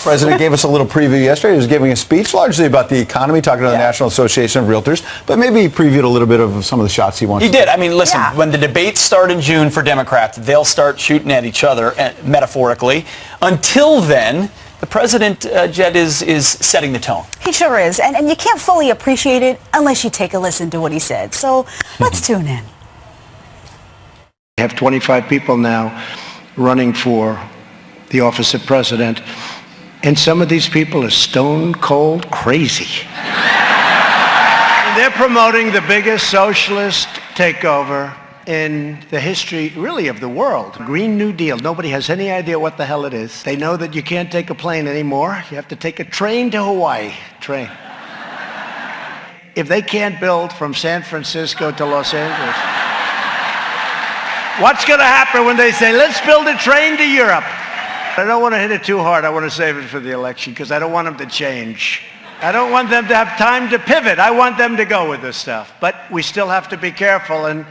president gave us a little preview yesterday. He was giving a speech largely about the economy, talking to the National Association of Realtors, but maybe he previewed a little bit of some of the shots he wants to He did. I mean, listen, when the debates start in June for Democrats, they'll start shooting at each other, metaphorically. Until then, the president, Jed, is setting the tone. He sure is. And you can't fully appreciate it unless you take a listen to what he said. So let's tune in. We have 25 people now running for the office of president, and some of these people are stone cold crazy. They're promoting the biggest socialist takeover in the history, really, of the world. Green New Deal. Nobody has any idea what the hell it is. They know that you can't take a plane anymore. You have to take a train to Hawaii. Train. If they can't build from San Francisco to Los Angeles, what's going to happen when they say, let's build a train to Europe? I don't want to hit it too hard. I want to save it for the election because I don't want them to change. I don't want them to have time to pivot. I want them to go with this stuff. But we still have to be careful, and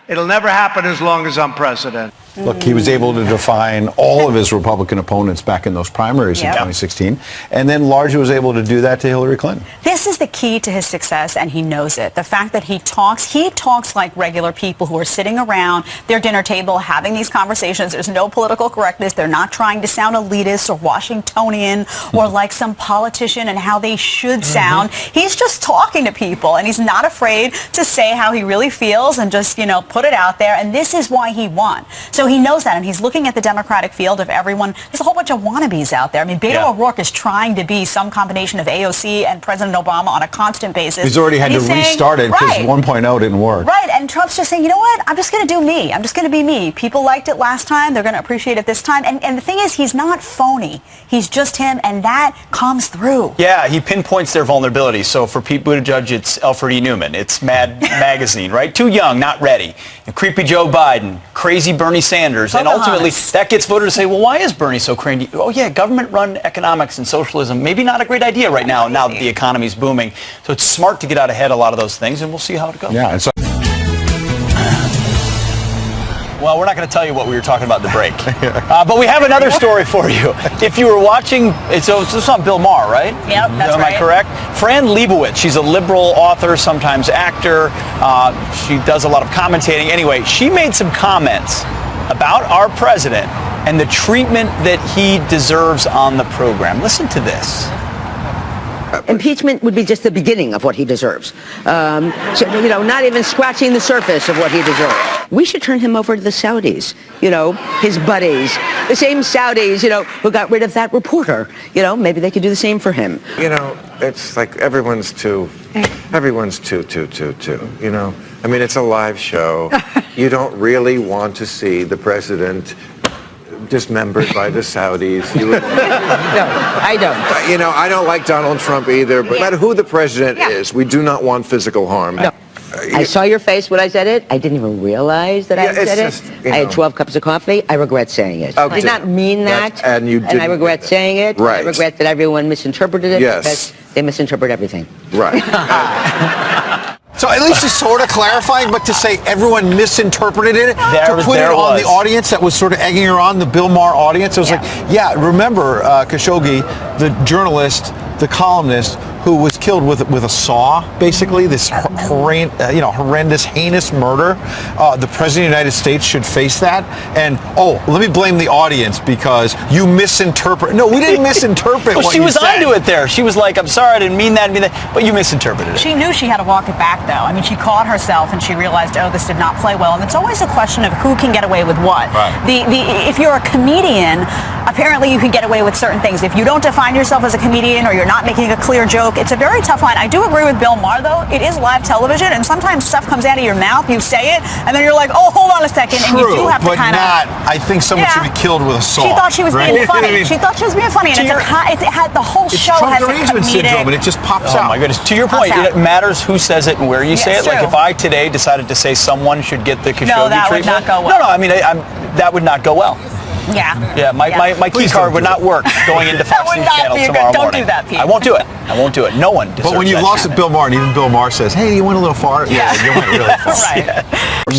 it'll never happen as long as I'm president. Look, he was able to define all of his Republican opponents back in those primaries in 2016, and then largely was able to do that to Hillary Clinton. This is the key to his success, and he knows it. The fact that he talks like regular people who are sitting around their dinner table having these conversations. There's no political correctness. They're not trying to sound elitist or Washingtonian or like some politician and how they should sound. He's just talking to people, and he's not afraid to say how he really feels and just, you know, put it out there, and this is why he won. So he knows that, and he's looking at the Democratic field of everyone. There's a whole bunch of wannabes out there. I mean, Beto O'Rourke is trying to be some combination of AOC and President Obama on a constant basis. He's already had to restart it because 1.0 didn't work. Right, and Trump's just saying, you know what, I'm just going to do me. I'm just going to be me. People liked it last time. They're going to appreciate it this time. And the thing is, he's not phony. He's just him, and that comes through. Yeah, he pinpoints their vulnerabilities. So for Pete Buttigieg, it's Alfred E. Newman. It's Mad Magazine, right? Too young, not ready. And creepy Joe Biden, crazy Bernie Sanders. And ultimately, that gets voters to say, well, why is Bernie so crazy? Oh, yeah, government-run economics and socialism, maybe not a great idea right now that the economy's booming. So it's smart to get out ahead of a lot of those things, and we'll see how it goes. Yeah, and so well, we're not going to tell you what we were talking about in the break. But we have another story for you. If you were watching, it's on Bill Maher, right? Yep, that's right. Am I correct? Fran Lebowitz, she's a liberal author, sometimes actor. She does a lot of commentating. Anyway, she made some comments about our president and the treatment that he deserves on the program. Listen to this. Impeachment would be just the beginning of what he deserves. So, you know, not even scratching the surface of what he deserves. We should turn him over to the Saudis, you know, his buddies, the same Saudis, you know, who got rid of that reporter. You know, maybe they could do the same for him. You know, it's like everyone's too, you know. I mean, it's a live show. You don't really want to see the president dismembered by the Saudis. No, I don't. You know, I don't like Donald Trump either, but no matter who the president is, we do not want physical harm. No. I saw your face when I said it. I didn't even realize that I said it. I had 12 cups of coffee. I regret saying it. I did not mean that. And you did. And I regret saying it. Right. I regret that everyone misinterpreted it. Yes. Because they misinterpret everything. Right. So at least it's sort of clarifying, but to say everyone misinterpreted it, to put it on the audience that was sort of egging her on, the Bill Maher audience, it was like, remember Khashoggi, the journalist, the columnist, who was killed with a saw, basically, this horrendous, heinous murder. The President of the United States should face that. And, let me blame the audience because you misinterpret. No, we didn't misinterpret what you said. She was onto it there. She was like, I'm sorry, I didn't mean that, but you misinterpreted it. She knew she had to walk it back, though. I mean, she caught herself and she realized, this did not play well. And it's always a question of who can get away with what. Right. If you're a comedian, apparently you can get away with certain things. If you don't define yourself as a comedian or you're not making a clear joke, it's a very tough line. I do agree with Bill Maher, though. It is live television, and sometimes stuff comes out of your mouth, you say it, and then you're like, hold on a second, and you do have to kind of... I think someone should be killed with a saw. She thought she was being funny. She thought she was being funny, and the whole show has a comedic... syndrome, and it just pops out. Oh, my goodness. To your point, it matters who says it and where you say it. Like, if I today decided to say someone should get the Khashoggi treatment... No, that would not go well. No, I mean, that would not go well. Yeah, my key card would not work going into Fox News Channel tomorrow morning. Don't do that, Pete. I won't do it. I won't do it. No one deserves But when you've that lost to Bill Maher, and even Bill Maher says, hey, you went a little far. Yeah, you went really far. Right.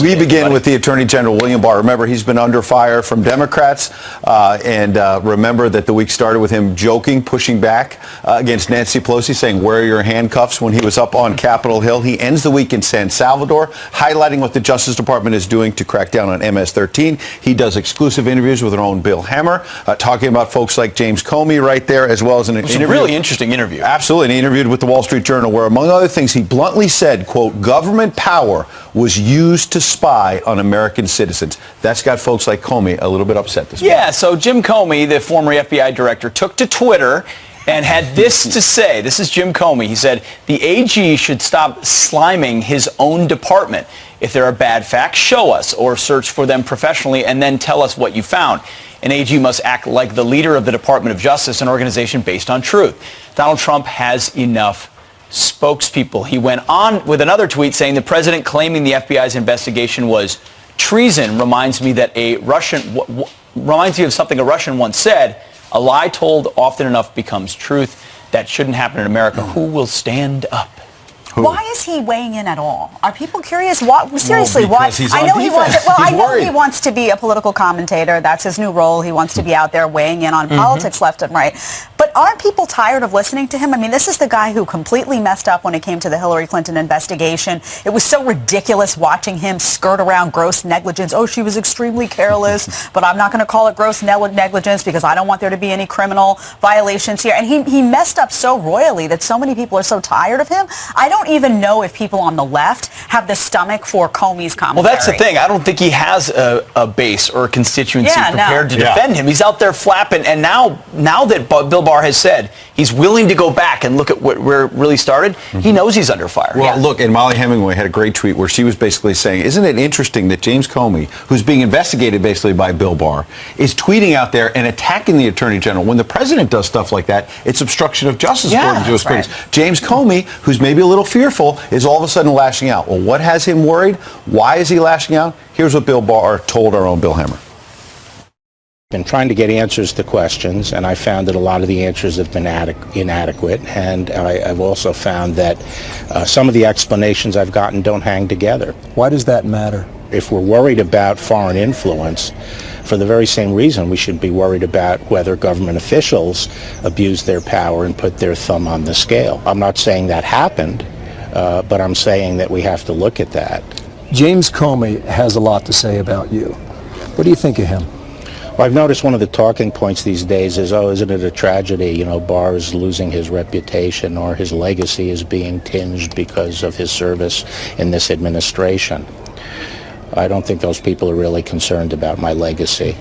We begin with the Attorney General, William Barr. Remember, he's been under fire from Democrats. Remember that the week started with him joking, pushing back against Nancy Pelosi, saying, where are your handcuffs, when he was up on Capitol Hill. He ends the week in San Salvador, highlighting what the Justice Department is doing to crack down on MS-13. He does exclusive interviews with our own Bill Hammer, talking about folks like James Comey right there, as well as an interview. It was a really interesting interview. Absolutely. And he interviewed with the Wall Street Journal, where, among other things, he bluntly said, quote, government power was used to spy on American citizens. That's got folks like Comey a little bit upset this morning. Yeah, so Jim Comey, the former FBI director, took to Twitter and had this to say. This is Jim Comey. He said, the AG should stop sliming his own department. If there are bad facts, show us or search for them professionally and then tell us what you found. An AG must act like the leader of the Department of Justice, an organization based on truth. Donald Trump has enough spokespeople. He went on with another tweet saying the president claiming the FBI's investigation was treason reminds me of something a Russian once said. A lie told often enough becomes truth. That shouldn't happen in America. Who will stand up? Why is he weighing in at all? Are people curious? Seriously, why? I know he wants to be a political commentator. That's his new role. He wants to be out there weighing in on politics left and right. But aren't people tired of listening to him? I mean, this is the guy who completely messed up when it came to the Hillary Clinton investigation. It was so ridiculous watching him skirt around gross negligence. Oh, she was extremely careless, but I'm not going to call it gross negligence because I don't want there to be any criminal violations here. And he messed up so royally that so many people are so tired of him. I don't even know if people on the left have the stomach for Comey's commentary. Well, that's the thing. I don't think he has a base or a constituency prepared to defend him. He's out there flapping, and now that Bill Barr has said he's willing to go back and look at where it really started, he knows he's under fire. Well, look, and Molly Hemingway had a great tweet where she was basically saying, isn't it interesting that James Comey, who's being investigated basically by Bill Barr, is tweeting out there and attacking the Attorney General. When the president does stuff like that, it's obstruction of justice according to his critics. James Comey, who's maybe a little fearful, is all of a sudden lashing out. Well, what has him worried? Why is he lashing out? Here's what Bill Barr told our own Bill Hammer. Been trying to get answers to questions, and I found that a lot of the answers have been inadequate, and I've also found that some of the explanations I've gotten don't hang together. Why does that matter? If we're worried about foreign influence, for the very same reason we should be worried about whether government officials abuse their power and put their thumb on the scale. I'm not saying that happened, but I'm saying that we have to look at that. James Comey has a lot to say about you. What do you think of him? Well, I've noticed one of the talking points these days is, oh, isn't it a tragedy? You know, Barr is losing his reputation or his legacy is being tinged because of his service in this administration. I don't think those people are really concerned about my legacy.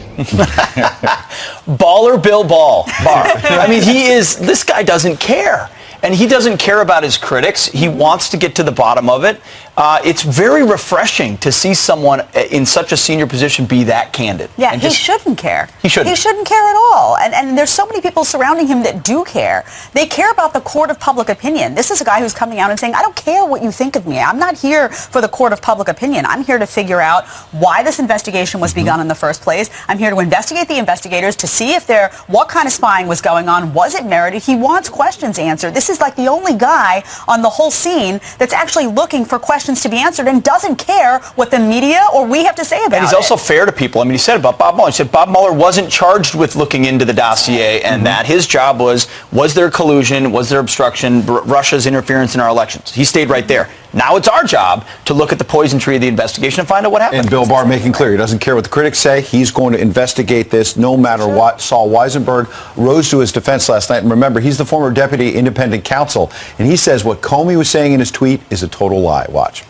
Baller Bill Barr. I mean, this guy doesn't care. And he doesn't care about his critics. He wants to get to the bottom of it. It's very refreshing to see someone in such a senior position be that candid. Yeah, he shouldn't care. He shouldn't. He shouldn't care at all. And there's so many people surrounding him that do care. They care about the court of public opinion. This is a guy who's coming out and saying, I don't care what you think of me. I'm not here for the court of public opinion. I'm here to figure out why this investigation was begun in the first place. I'm here to investigate the investigators to see if what kind of spying was going on. Was it merited? He wants questions answered. This is like the only guy on the whole scene that's actually looking for questions to be answered and doesn't care what the media or we have to say about it. And he's also fair to people. I mean, he said about Bob Mueller. He said Bob Mueller wasn't charged with looking into the dossier and that his job was there collusion, was there obstruction, Russia's interference in our elections. He stayed right there. Now it's our job to look at the poison tree of the investigation and find out what happened. And Bill Barr making clear he doesn't care what the critics say. He's going to investigate this no matter what. Saul Weisenberg rose to his defense last night. And remember, he's the former deputy independent counsel. And he says what Comey was saying in his tweet is a total lie. Watch.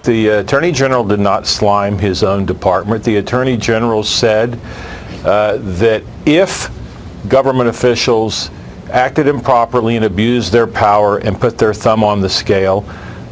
The Attorney General did not slime his own department. The Attorney General said that if government officials acted improperly and abused their power and put their thumb on the scale,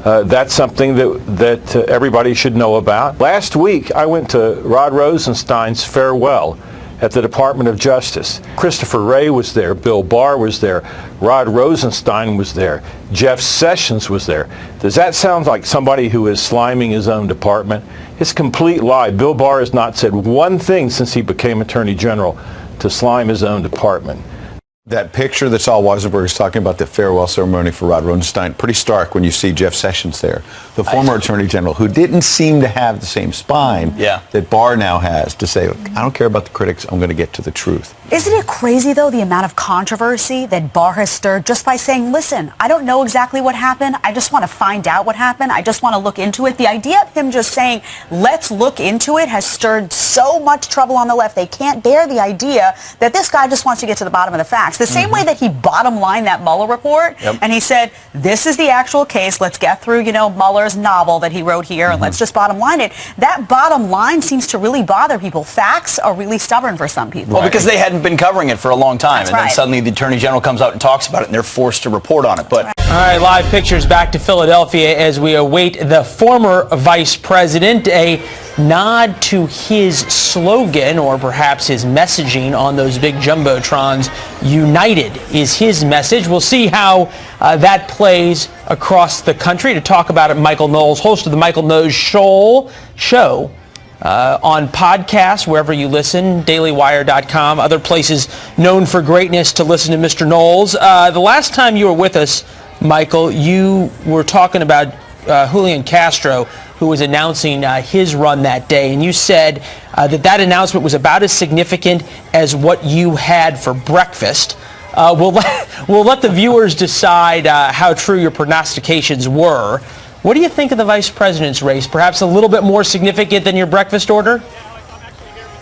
that's something that everybody should know about. Last week, I went to Rod Rosenstein's farewell, at the Department of Justice. Christopher Wray was there, Bill Barr was there, Rod Rosenstein was there, Jeff Sessions was there. Does that sound like somebody who is sliming his own department? It's a complete lie. Bill Barr has not said one thing since he became Attorney General to slime his own department. That picture that Saul Weisenberg is talking about, the farewell ceremony for Rod Rosenstein, pretty stark when you see Jeff Sessions there, the former Attorney General, who didn't seem to have the same spine that Barr now has to say, look, I don't care about the critics, I'm going to get to the truth. Isn't it crazy, though, the amount of controversy that Barr has stirred just by saying, listen, I don't know exactly what happened. I just want to find out what happened. I just want to look into it. The idea of him just saying, let's look into it, has stirred so much trouble on the left. They can't bear the idea that this guy just wants to get to the bottom of the facts. The same way that he bottom lined that Mueller report, and he said, this is the actual case. Let's get through, Mueller's novel that he wrote here, and let's just bottom line it. That bottom line seems to really bother people. Facts are really stubborn for some people. Well, because they hadn't been covering it for a long time, then suddenly the Attorney General comes out and talks about it, and they're forced to report on it. But all right, live pictures back to Philadelphia as we await the former vice president. A nod to his slogan, or perhaps his messaging on those big jumbotrons. United is his message. We'll see how that plays across the country. To talk about it, Michael Knowles, host of the Michael Knowles Show, on podcasts, wherever you listen, dailywire.com, other places known for greatness to listen to Mr. Knowles. The last time you were with us, Michael, you were talking about Julian Castro, who was announcing his run that day, and you said that announcement was about as significant as what you had for breakfast. We'll let the viewers decide how true your prognostications were. What do you think of the vice president's race? Perhaps a little bit more significant than your breakfast order?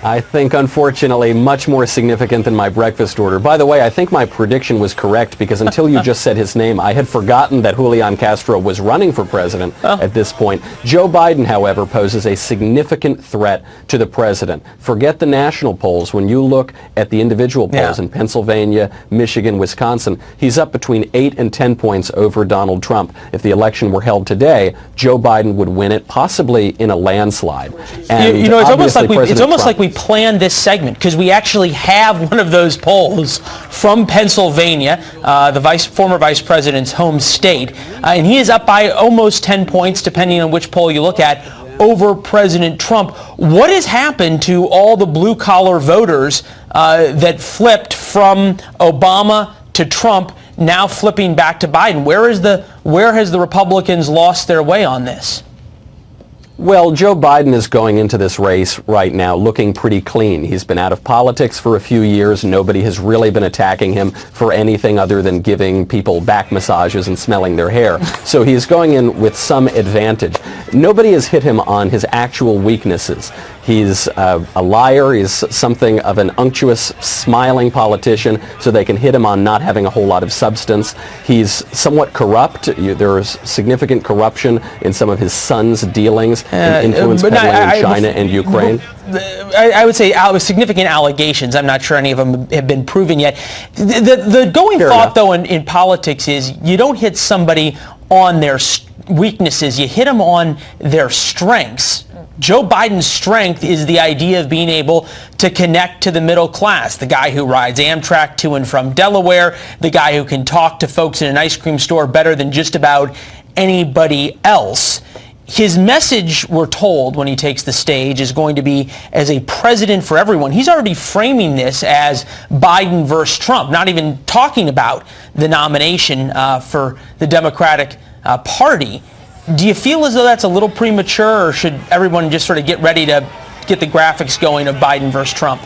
I think, unfortunately, much more significant than my breakfast order. By the way, I think my prediction was correct because until you just said his name, I had forgotten that Julian Castro was running for president at this point. Joe Biden, however, poses a significant threat to the president. Forget the national polls. When you look at the individual polls in Pennsylvania, Michigan, Wisconsin, he's up between 8 and 10 points over Donald Trump. If the election were held today, Joe Biden would win it, possibly in a landslide. And it's almost like we planned this segment because we actually have one of those polls from Pennsylvania, the former vice president's home state, and he is up by almost 10 points, depending on which poll you look at, over President Trump. What has happened to all the blue-collar voters that flipped from Obama to Trump, now flipping back to Biden? Where has the Republicans lost their way on this? Well, Joe Biden is going into this race right now looking pretty clean. He's been out of politics for a few years. Nobody has really been attacking him for anything other than giving people back massages and smelling their hair. So he's going in with some advantage. Nobody has hit him on his actual weaknesses. He's a liar. He's something of an unctuous, smiling politician, so they can hit him on not having a whole lot of substance. He's somewhat corrupt. There is significant corruption in some of his son's dealings and influence peddling in China and Ukraine. I would say significant allegations. I'm not sure any of them have been proven yet. The going thought, though, in politics is you don't hit somebody on their weaknesses. You hit them on their strengths. Joe Biden's strength is the idea of being able to connect to the middle class. The guy who rides Amtrak to and from Delaware, the guy who can talk to folks in an ice cream store better than just about anybody else. His message, we're told, when he takes the stage is going to be as a president for everyone. He's already framing this as Biden versus Trump, not even talking about the nomination for the Democratic Party. Do you feel as though that's a little premature, or should everyone just sort of get ready to get the graphics going of Biden versus Trump?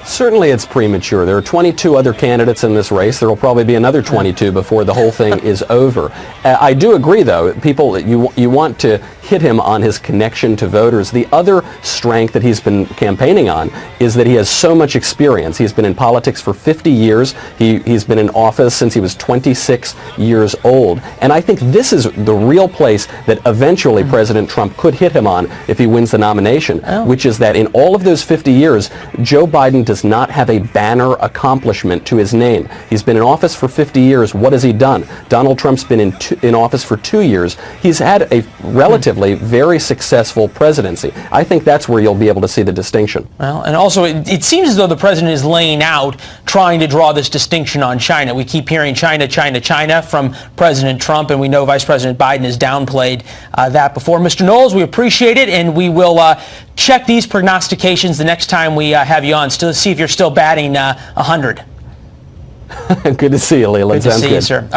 Certainly it's premature. There are 22 other candidates in this race. There will probably be another 22 before the whole thing is over. I do agree, though, people, you want to hit him on his connection to voters. The other strength that he's been campaigning on is that he has so much experience. He's been in politics for 50 years. He's been in office since he was 26 years old. And I think this is the real place that eventually President Trump could hit him on if he wins the nomination, which is that in all of those 50 years, Joe Biden does does not have a banner accomplishment to his name. He's been in office for 50 years. What has he done? Donald Trump's been in office for 2 years. He's had a relatively very successful presidency. I think that's where you'll be able to see the distinction. Well, and also it seems as though the president is laying out, trying to draw this distinction on China. We keep hearing China, China, China from President Trump, and we know Vice President Biden has downplayed that before. Mr. Knowles, we appreciate it, and we will check these prognostications the next time we have you on, still see if you're still batting 100. Good to see you, Leland. Good to see you, sir. All right.